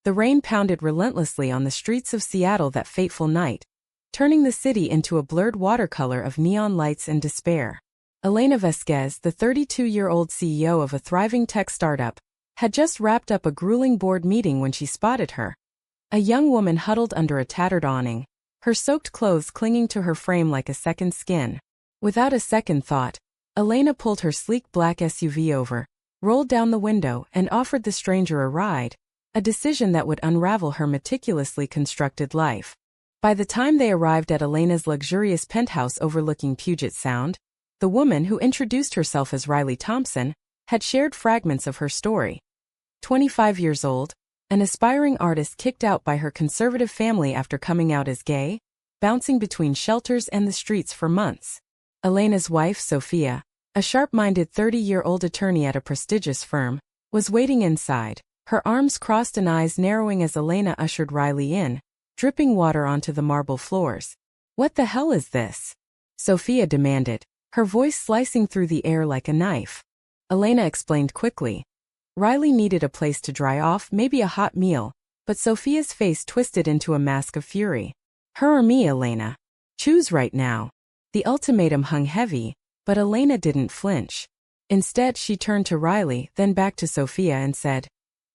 The rain pounded relentlessly on the streets of Seattle that fateful night, turning the city into a blurred watercolor of neon lights and despair. Elena Vasquez, the 32-year-old CEO of a thriving tech startup, had just wrapped up a grueling board meeting when she spotted her. A young woman huddled under a tattered awning, her soaked clothes clinging to her frame like a second skin. Without a second thought, Elena pulled her sleek black SUV over, rolled down the window, and offered the stranger a ride, a decision that would unravel her meticulously constructed life. By the time they arrived at Elena's luxurious penthouse overlooking Puget Sound, the woman who introduced herself as Riley Thompson had shared fragments of her story. 25 years old, an aspiring artist kicked out by her conservative family after coming out as gay, bouncing between shelters and the streets for months. Elena's wife, Sophia, a sharp-minded 30-year-old attorney at a prestigious firm, was waiting inside, her arms crossed and eyes narrowing as Elena ushered Riley in, dripping water onto the marble floors. "What the hell is this?" Sophia demanded, her voice slicing through the air like a knife. Elena explained quickly. Riley needed a place to dry off, maybe a hot meal, but Sophia's face twisted into a mask of fury. "Her or me, Elena? Choose right now." The ultimatum hung heavy, but Elena didn't flinch. Instead, she turned to Riley, then back to Sophia and said,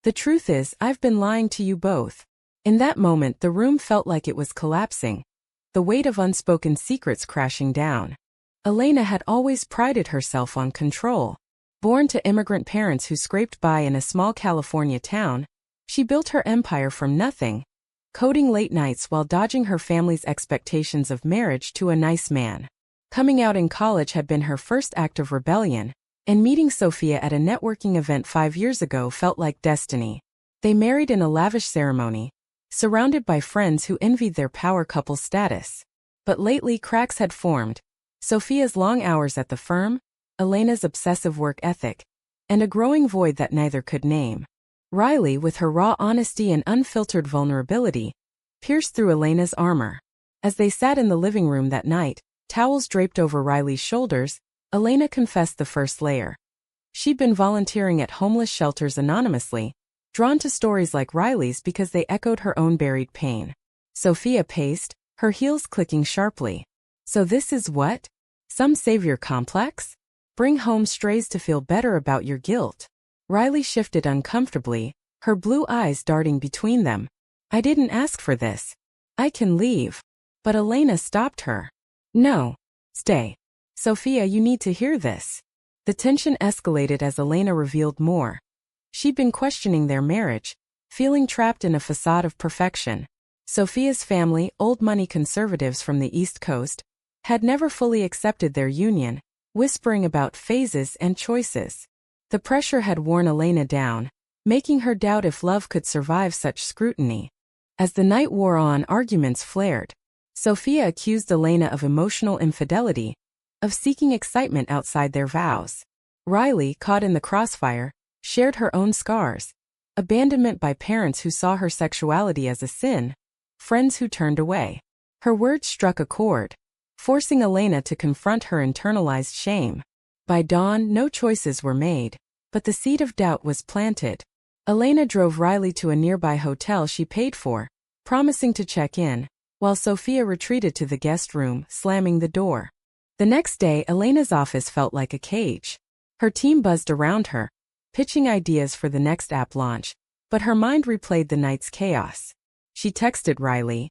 "The truth is, I've been lying to you both." In that moment, the room felt like it was collapsing, the weight of unspoken secrets crashing down. Elena had always prided herself on control. Born to immigrant parents who scraped by in a small California town, she built her empire from nothing, coding late nights while dodging her family's expectations of marriage to a nice man. Coming out in college had been her first act of rebellion, and meeting Sophia at a networking event 5 years ago felt like destiny. They married in a lavish ceremony, surrounded by friends who envied their power couple status. But lately cracks had formed. Sophia's long hours at the firm, Elena's obsessive work ethic, and a growing void that neither could name. Riley, with her raw honesty and unfiltered vulnerability, pierced through Elena's armor. As they sat in the living room that night, towels draped over Riley's shoulders, Elena confessed the first layer. She'd been volunteering at homeless shelters anonymously, drawn to stories like Riley's because they echoed her own buried pain. Sophia paced, her heels clicking sharply. "So this is what? Some savior complex? Bring home strays to feel better about your guilt." Riley shifted uncomfortably, her blue eyes darting between them. "I didn't ask for this. I can leave." But Elena stopped her. "No. Stay. Sophia, you need to hear this." The tension escalated as Elena revealed more. She'd been questioning their marriage, feeling trapped in a facade of perfection. Sophia's family, old money conservatives from the East Coast, had never fully accepted their union, whispering about phases and choices. The pressure had worn Elena down, making her doubt if love could survive such scrutiny. As the night wore on, arguments flared. Sophia accused Elena of emotional infidelity, of seeking excitement outside their vows. Riley, caught in the crossfire, shared her own scars. Abandonment by parents who saw her sexuality as a sin, friends who turned away. Her words struck a chord, forcing Elena to confront her internalized shame. By dawn, no choices were made, but the seed of doubt was planted. Elena drove Riley to a nearby hotel she paid for, promising to check in, while Sophia retreated to the guest room, slamming the door. The next day, Elena's office felt like a cage. Her team buzzed around her, pitching ideas for the next app launch, but her mind replayed the night's chaos. She texted Riley,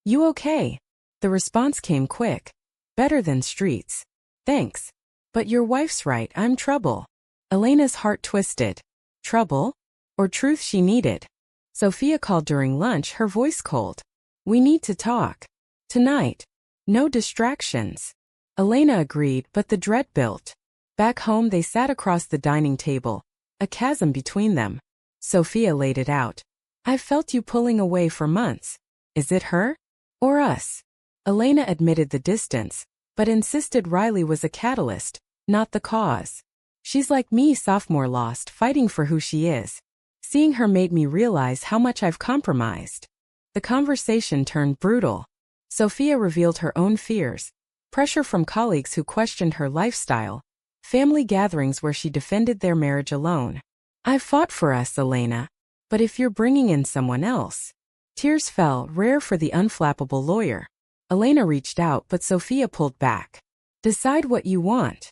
"You okay?" The response came quick. "Better than streets. Thanks. But your wife's right, I'm trouble." Elena's heart twisted. Trouble? Or truth she needed? Sophia called during lunch, her voice cold. "We need to talk. Tonight. No distractions." Elena agreed, but the dread built. Back home they sat across the dining table, a chasm between them. Sophia laid it out. "I've felt you pulling away for months. Is it her? Or us?" Elena admitted the distance, but insisted Riley was a catalyst, not the cause. "She's like me, sophomore lost, fighting for who she is. Seeing her made me realize how much I've compromised." The conversation turned brutal. Sophia revealed her own fears, pressure from colleagues who questioned her lifestyle, family gatherings where she defended their marriage alone. "I've fought for us, Elena. But if you're bringing in someone else. Tears fell, rare for the unflappable lawyer. Elena reached out, but Sophia pulled back. Decide what you want.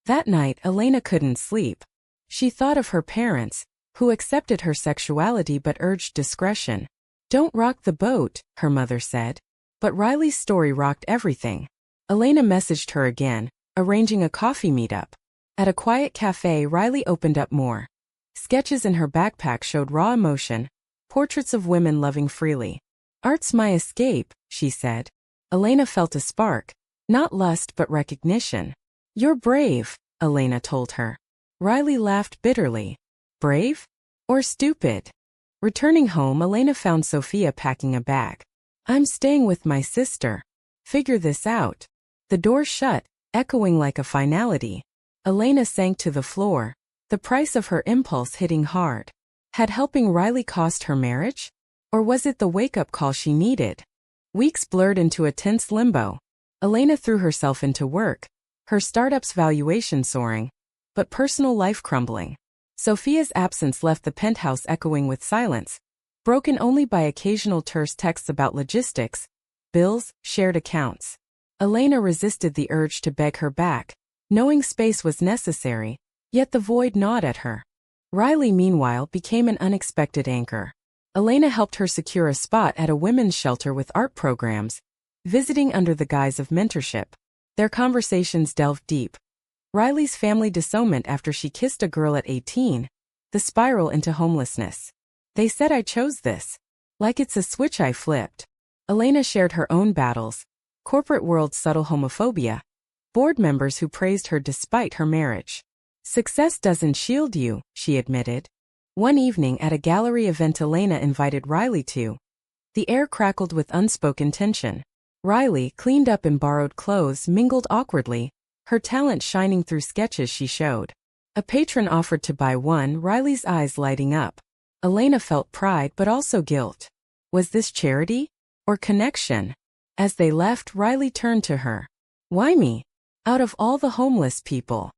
That night, Elena couldn't sleep. She thought of her parents, who accepted her sexuality but urged discretion. Don't rock the boat, her mother said. But Riley's story rocked everything. Elena messaged her again, arranging a coffee meetup. At a quiet cafe, Riley opened up more. Sketches in her backpack showed raw emotion, portraits of women loving freely. Art's my escape, she said. Elena felt a spark, not lust but recognition. You're brave, Elena told her. Riley laughed bitterly. Brave? Or stupid? Returning home, Elena found Sophia packing a bag. I'm staying with my sister. Figure this out. The door shut, echoing like a finality. Elena sank to the floor, the price of her impulse hitting hard. Had helping Riley cost her marriage? Or was it the wake-up call she needed? Weeks blurred into a tense limbo. Elena threw herself into work, her startup's valuation soaring, but personal life crumbling. Sophia's absence left the penthouse echoing with silence, broken only by occasional terse texts about logistics, bills, shared accounts. Elena resisted the urge to beg her back, knowing space was necessary, yet the void gnawed at her. Riley, meanwhile, became an unexpected anchor. Elena helped her secure a spot at a women's shelter with art programs, visiting under the guise of mentorship. Their conversations delved deep. Riley's family disownment after she kissed a girl at 18, the spiral into homelessness. They said I chose this. Like it's a switch I flipped. Elena shared her own battles, corporate world's subtle homophobia, board members who praised her despite her marriage. Success doesn't shield you, she admitted. One evening at a gallery event Elena invited Riley to. The air crackled with unspoken tension. Riley, cleaned up in borrowed clothes, mingled awkwardly, her talent shining through sketches she showed. A patron offered to buy one, Riley's eyes lighting up. Elena felt pride but also guilt. Was this charity? Or connection? As they left, Riley turned to her. Why me? Out of all the homeless people.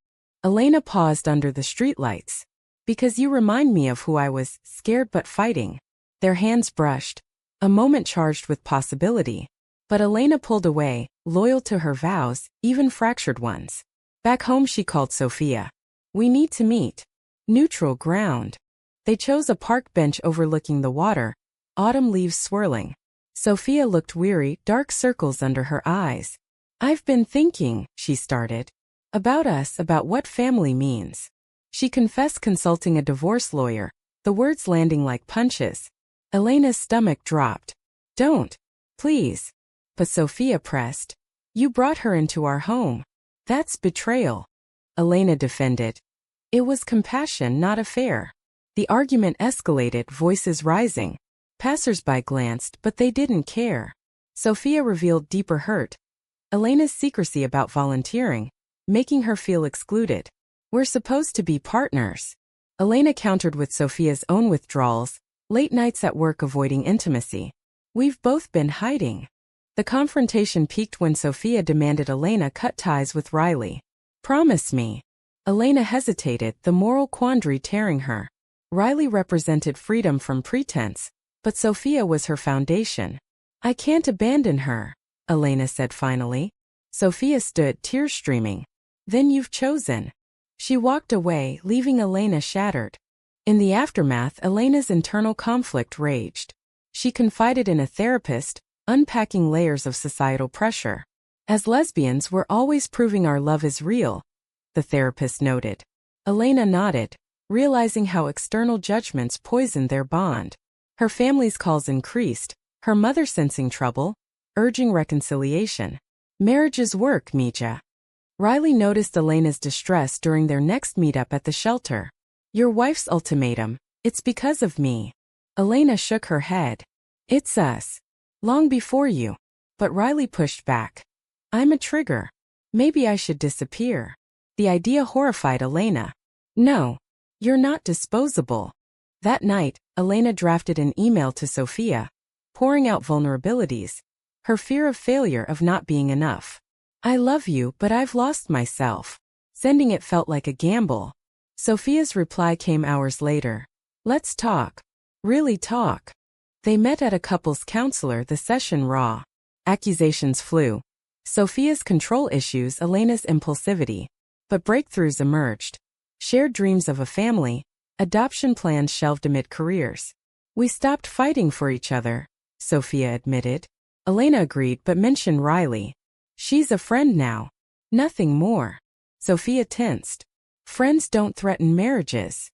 Elena paused under the streetlights. Because you remind me of who I was, scared but fighting. Their hands brushed. A moment charged with possibility. But Elena pulled away, loyal to her vows, even fractured ones. Back home she called Sophia. We need to meet. Neutral ground. They chose a park bench overlooking the water, autumn leaves swirling. Sophia looked weary, dark circles under her eyes. I've been thinking, she started. About us, about what family means. She confessed consulting a divorce lawyer, the words landing like punches. Elena's stomach dropped. Don't. Please. But Sophia pressed. You brought her into our home. That's betrayal. Elena defended. It was compassion, not affair. The argument escalated, voices rising. Passers-by glanced, but they didn't care. Sophia revealed deeper hurt. Elena's secrecy about volunteering, making her feel excluded. We're supposed to be partners. Elena countered with Sophia's own withdrawals, late nights at work avoiding intimacy. We've both been hiding. The confrontation peaked when Sophia demanded Elena cut ties with Riley. Promise me. Elena hesitated, the moral quandary tearing her. Riley represented freedom from pretense, but Sophia was her foundation. I can't abandon her, Elena said finally. Sophia stood, tears streaming. Then you've chosen. She walked away, leaving Elena shattered. In the aftermath, Elena's internal conflict raged. She confided in a therapist, unpacking layers of societal pressure. As lesbians, we're always proving our love is real, the therapist noted. Elena nodded, realizing how external judgments poisoned their bond. Her family's calls increased, her mother sensing trouble, urging reconciliation. Marriages work, Mija. Riley noticed Elena's distress during their next meetup at the shelter. Your wife's ultimatum, it's because of me. Elena shook her head. It's us. Long before you. But Riley pushed back. I'm a trigger. Maybe I should disappear. The idea horrified Elena. No. You're not disposable. That night, Elena drafted an email to Sophia, pouring out vulnerabilities. Her fear of failure, of not being enough. I love you, but I've lost myself. Sending it felt like a gamble. Sophia's reply came hours later. Let's talk. Really talk. They met at a couples counselor, the session raw. Accusations flew. Sophia's control issues, Elena's impulsivity. But breakthroughs emerged. Shared dreams of a family, adoption plans shelved amid careers. We stopped fighting for each other, Sophia admitted. Elena agreed but mentioned Riley. She's a friend now. Nothing more. Sophia tensed. Friends don't threaten marriages.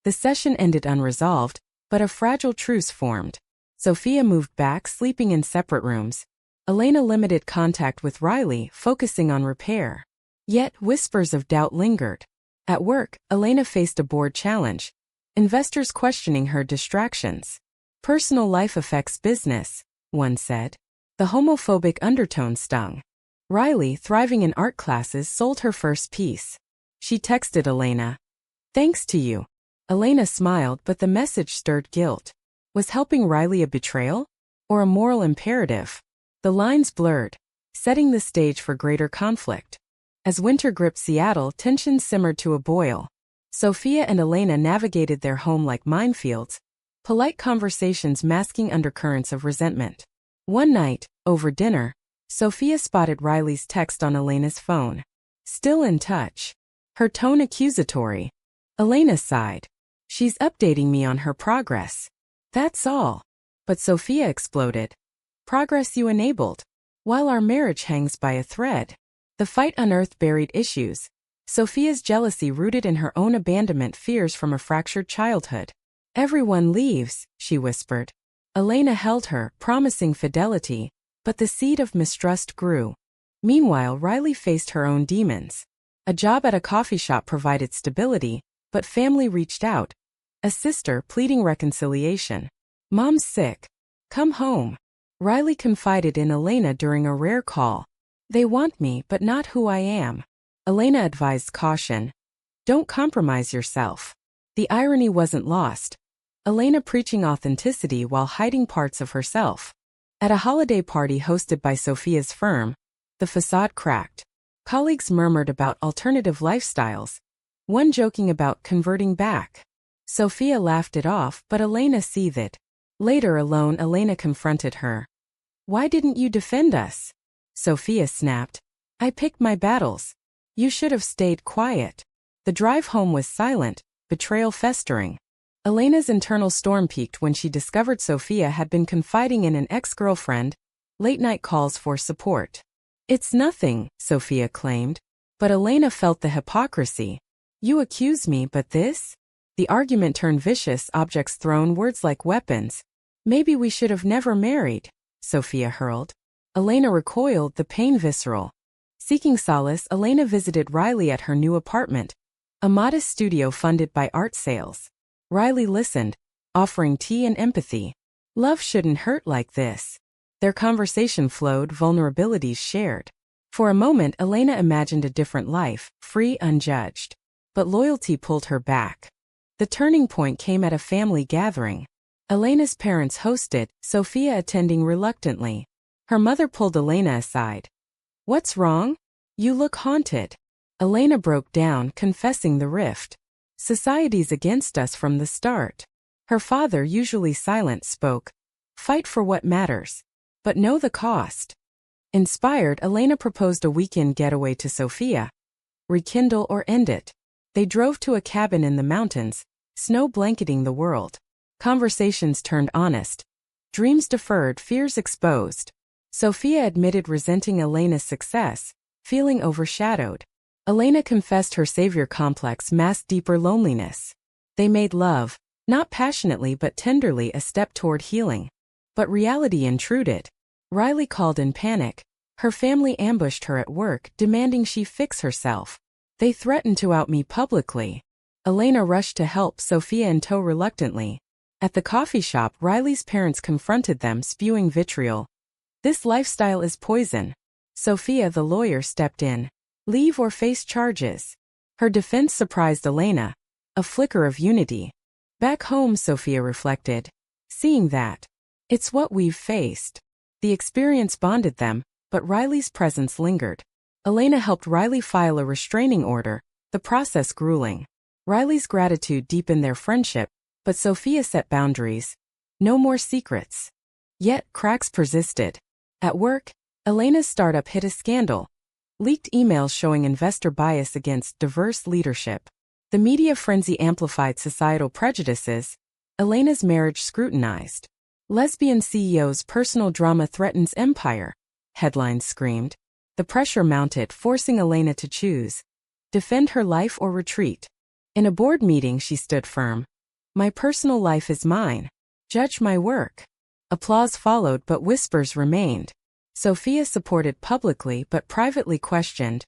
The session ended unresolved, but a fragile truce formed. Sophia moved back, sleeping in separate rooms. Elena limited contact with Riley, focusing on repair. Yet whispers of doubt lingered. At work, Elena faced a board challenge. Investors questioning her distractions. Personal life affects business, one said. The homophobic undertone stung. Riley, thriving in art classes, sold her first piece. She texted Elena. Thanks to you. Elena smiled, but the message stirred guilt. Was helping Riley a betrayal? Or a moral imperative? The lines blurred, setting the stage for greater conflict. As winter gripped Seattle, tensions simmered to a boil. Sophia and Elena navigated their home like minefields, polite conversations masking undercurrents of resentment. One night, over dinner, Sophia spotted Riley's text on Elena's phone. Still in touch. Her tone accusatory. Elena sighed. She's updating me on her progress. That's all. But Sophia exploded. Progress you enabled. While our marriage hangs by a thread. The fight unearthed buried issues. Sophia's jealousy rooted in her own abandonment fears from a fractured childhood. Everyone leaves, she whispered. Elena held her, promising fidelity, but the seed of mistrust grew. Meanwhile, Riley faced her own demons. A job at a coffee shop provided stability, but family reached out. A sister pleading reconciliation. Mom's sick. Come home. Riley confided in Elena during a rare call. They want me, but not who I am. Elena advised caution. Don't compromise yourself. The irony wasn't lost. Elena preaching authenticity while hiding parts of herself. At a holiday party hosted by Sophia's firm, the facade cracked. Colleagues murmured about alternative lifestyles, one joking about converting back. Sophia laughed it off, but Elena seethed. Later alone, Elena confronted her. Why didn't you defend us? Sophia snapped. I picked my battles. You should have stayed quiet. The drive home was silent, betrayal festering. Elena's internal storm peaked when she discovered Sophia had been confiding in an ex-girlfriend, late-night calls for support. It's nothing, Sophia claimed. But Elena felt the hypocrisy. You accuse me, but this? The argument turned vicious, objects thrown, words like weapons. Maybe we should have never married, Sophia hurled. Elena recoiled, the pain visceral. Seeking solace, Elena visited Riley at her new apartment, a modest studio funded by art sales. Riley listened, offering tea and empathy. Love shouldn't hurt like this. Their conversation flowed, vulnerabilities shared. For a moment, Elena imagined a different life, free, unjudged. But loyalty pulled her back. The turning point came at a family gathering. Elena's parents hosted, Sophia attending reluctantly. Her mother pulled Elena aside. What's wrong? You look haunted. Elena broke down, confessing the rift. Society's against us from the start. Her father, usually silent, spoke. Fight for what matters. But know the cost. Inspired, Elena proposed a weekend getaway to Sophia. Rekindle or end it. They drove to a cabin in the mountains, snow blanketing the world. Conversations turned honest. Dreams deferred, fears exposed. Sophia admitted resenting Elena's success, feeling overshadowed. Elena confessed her savior complex masked deeper loneliness. They made love, not passionately but tenderly, a step toward healing. But reality intruded. Riley called in panic. Her family ambushed her at work, demanding she fix herself. They threatened to out me publicly. Elena rushed to help, Sophia in tow reluctantly. At the coffee shop, Riley's parents confronted them, spewing vitriol. This lifestyle is poison. Sophia, the lawyer, stepped in. Leave or face charges. Her defense surprised Elena. A flicker of unity. Back home, Sophia reflected. Seeing that. It's what we've faced. The experience bonded them, but Riley's presence lingered. Elena helped Riley file a restraining order, the process grueling. Riley's gratitude deepened their friendship, but Sophia set boundaries. No more secrets. Yet, cracks persisted. At work, Elena's startup hit a scandal. Leaked emails showing investor bias against diverse leadership. The media frenzy amplified societal prejudices. Elena's marriage scrutinized. Lesbian CEO's personal drama threatens empire. Headlines screamed. The pressure mounted, forcing Elena to choose. Defend her life or retreat. In a board meeting, she stood firm. My personal life is mine. Judge my work. Applause followed, but whispers remained. Sophia supported publicly but privately questioned.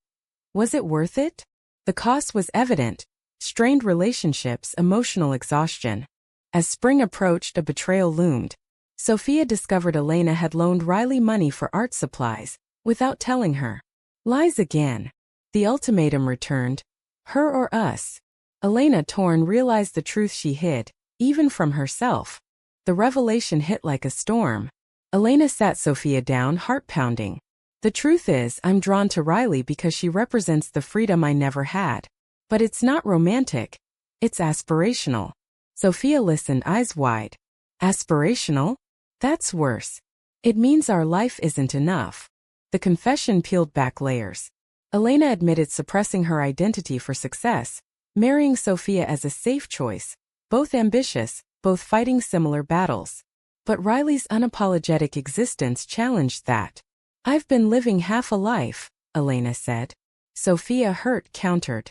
Was it worth it? The cost was evident. Strained relationships, emotional exhaustion. As spring approached, a betrayal loomed. Sophia discovered Elena had loaned Riley money for art supplies, without telling her. Lies again. The ultimatum returned. Her or us. Elena, torn, realized the truth she hid, even from herself. The revelation hit like a storm. Elena sat Sophia down, heart pounding. The truth is, I'm drawn to Riley because she represents the freedom I never had. But it's not romantic. It's aspirational. Sophia listened, eyes wide. Aspirational? That's worse. It means our life isn't enough. The confession peeled back layers. Elena admitted suppressing her identity for success, marrying Sophia as a safe choice, both ambitious, both fighting similar battles. But Riley's unapologetic existence challenged that. I've been living half a life, Elena said. Sophia, hurt, countered.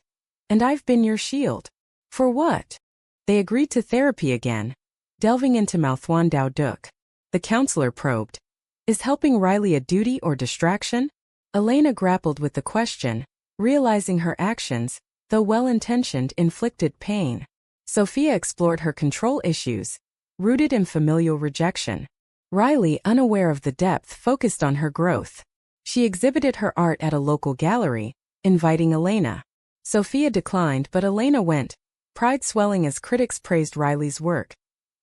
And I've been your shield. For what? They agreed to therapy again, delving into Malthuan Dao Duk. The counselor probed. Is helping Riley a duty or distraction? Elena grappled with the question, realizing her actions, though well-intentioned, inflicted pain. Sophia explored her control issues, rooted in familial rejection. Riley, unaware of the depth, focused on her growth. She exhibited her art at a local gallery, inviting Elena. Sophia declined, but Elena went, pride swelling as critics praised Riley's work.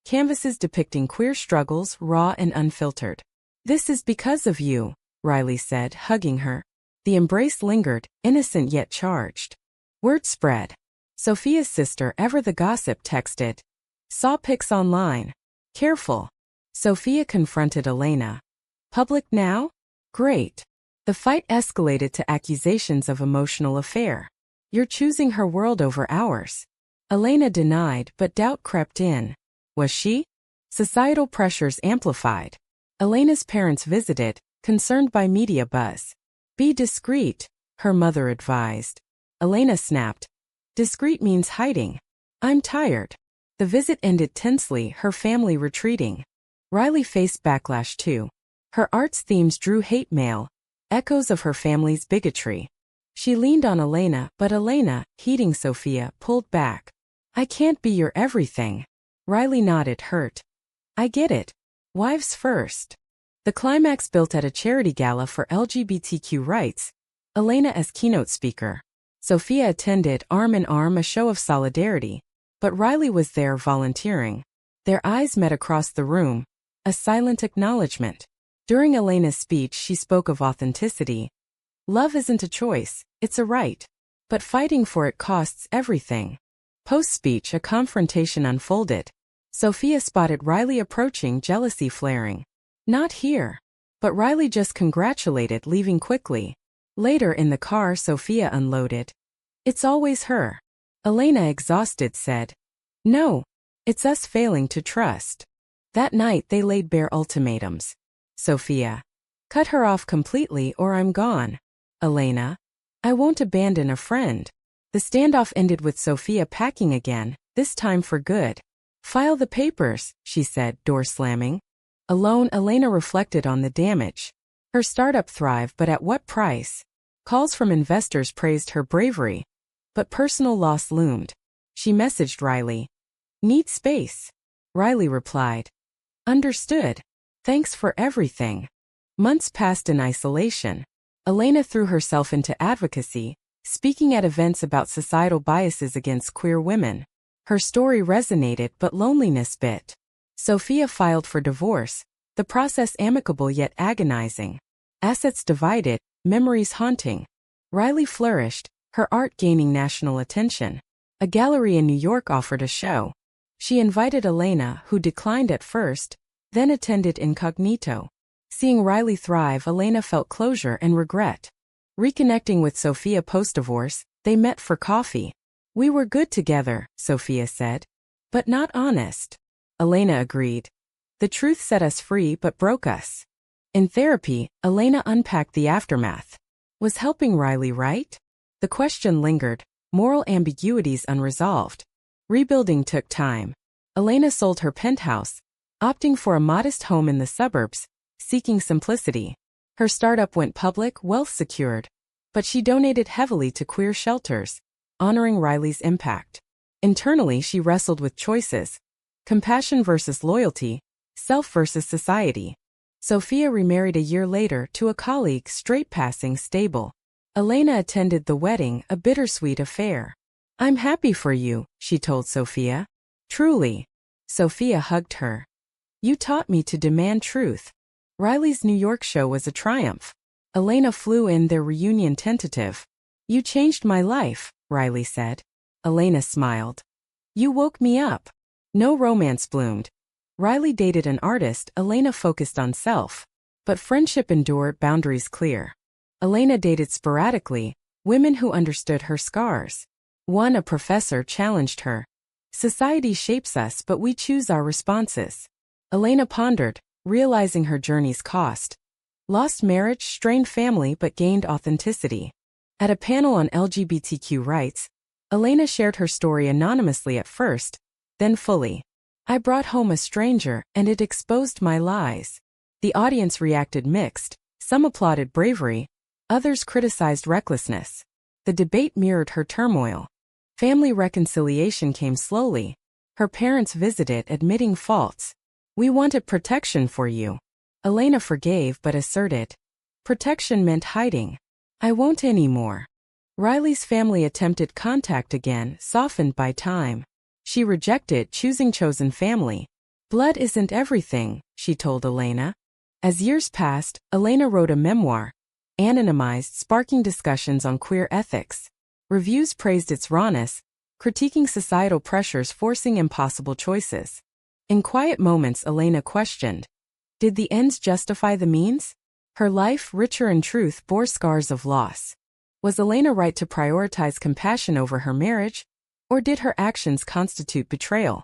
Canvases depicting queer struggles, raw and unfiltered. This is because of you, Riley said, hugging her. The embrace lingered, innocent yet charged. Word spread. Sophia's sister, ever the gossip, texted. Saw pics online. Careful. Sophia confronted Elena. Public now? Great. The fight escalated to accusations of emotional affair. You're choosing her world over ours. Elena denied, but doubt crept in. Was she? Societal pressures amplified. Elena's parents visited, concerned by media buzz. Be discreet, her mother advised. Elena snapped. Discreet means hiding. I'm tired. The visit ended tensely, her family retreating. Riley faced backlash too. Her art's themes drew hate mail, echoes of her family's bigotry. She leaned on Elena, but Elena, heeding Sophia, pulled back. I can't be your everything. Riley nodded, hurt. I get it. Wives first. The climax built at a charity gala for LGBTQ rights. Elena as keynote speaker. Sophia attended, arm in arm, a show of solidarity. But Riley was there, volunteering. Their eyes met across the room. A silent acknowledgement. During Elena's speech, she spoke of authenticity. Love isn't a choice, it's a right. But fighting for it costs everything. Post-speech, a confrontation unfolded. Sophia spotted Riley approaching, jealousy flaring. Not here. But Riley just congratulated, leaving quickly. Later in the car, Sophia unloaded. It's always her. Elena, exhausted, said. No. It's us failing to trust. That night they laid bare ultimatums. Sophia. Cut her off completely or I'm gone. Elena. I won't abandon a friend. The standoff ended with Sophia packing again, this time for good. File the papers, she said, door slamming. Alone, Elena reflected on the damage. Her startup thrived, but at what price? Calls from investors praised her bravery. But personal loss loomed. She messaged Riley. Need space. Riley replied. Understood. Thanks for everything. Months passed in isolation. Elena threw herself into advocacy, speaking at events about societal biases against queer women. Her story resonated, but loneliness bit. Sophia filed for divorce, the process amicable yet agonizing. Assets divided, memories haunting. Riley flourished, her art gaining national attention. A gallery in New York offered a show. She invited Elena, who declined at first, then attended incognito. Seeing Riley thrive, Elena felt closure and regret. Reconnecting with Sophia post-divorce, they met for coffee. "We were good together," Sophia said. "But not honest." Elena agreed. "The truth set us free but broke us." In therapy, Elena unpacked the aftermath. Was helping Riley right? The question lingered, moral ambiguities unresolved. Rebuilding took time. Elena sold her penthouse, opting for a modest home in the suburbs, seeking simplicity. Her startup went public, wealth secured. But she donated heavily to queer shelters, honoring Riley's impact. Internally, she wrestled with choices: compassion versus loyalty, self versus society. Sophia remarried a year later to a colleague, straight-passing, stable. Elena attended the wedding, a bittersweet affair. "I'm happy for you," she told Sophia. "Truly." Sophia hugged her. "You taught me to demand truth." Riley's New York show was a triumph. Elena flew in, their reunion tentative. "You changed my life," Riley said. Elena smiled. "You woke me up." No romance bloomed. Riley dated an artist, Elena focused on self. But friendship endured, boundaries clear. Elena dated sporadically, women who understood her scars. One, a professor, challenged her. "Society shapes us, but we choose our responses." Elena pondered, realizing her journey's cost. Lost marriage, strained family, but gained authenticity. At a panel on LGBTQ rights, Elena shared her story anonymously at first, then fully. "I brought home a stranger, and it exposed my lies." The audience reacted mixed. Some applauded bravery, others criticized recklessness. The debate mirrored her turmoil. Family reconciliation came slowly. Her parents visited, admitting faults. "We wanted protection for you." Elena forgave but asserted. Protection meant hiding. "I won't anymore." Riley's family attempted contact again, softened by time. She rejected, choosing chosen family. "Blood isn't everything," she told Elena. As years passed, Elena wrote a memoir, anonymized, sparking discussions on queer ethics. Reviews praised its rawness, critiquing societal pressures forcing impossible choices. In quiet moments, Elena questioned, did the ends justify the means? Her life, richer in truth, bore scars of loss. Was Elena right to prioritize compassion over her marriage? Or did her actions constitute betrayal?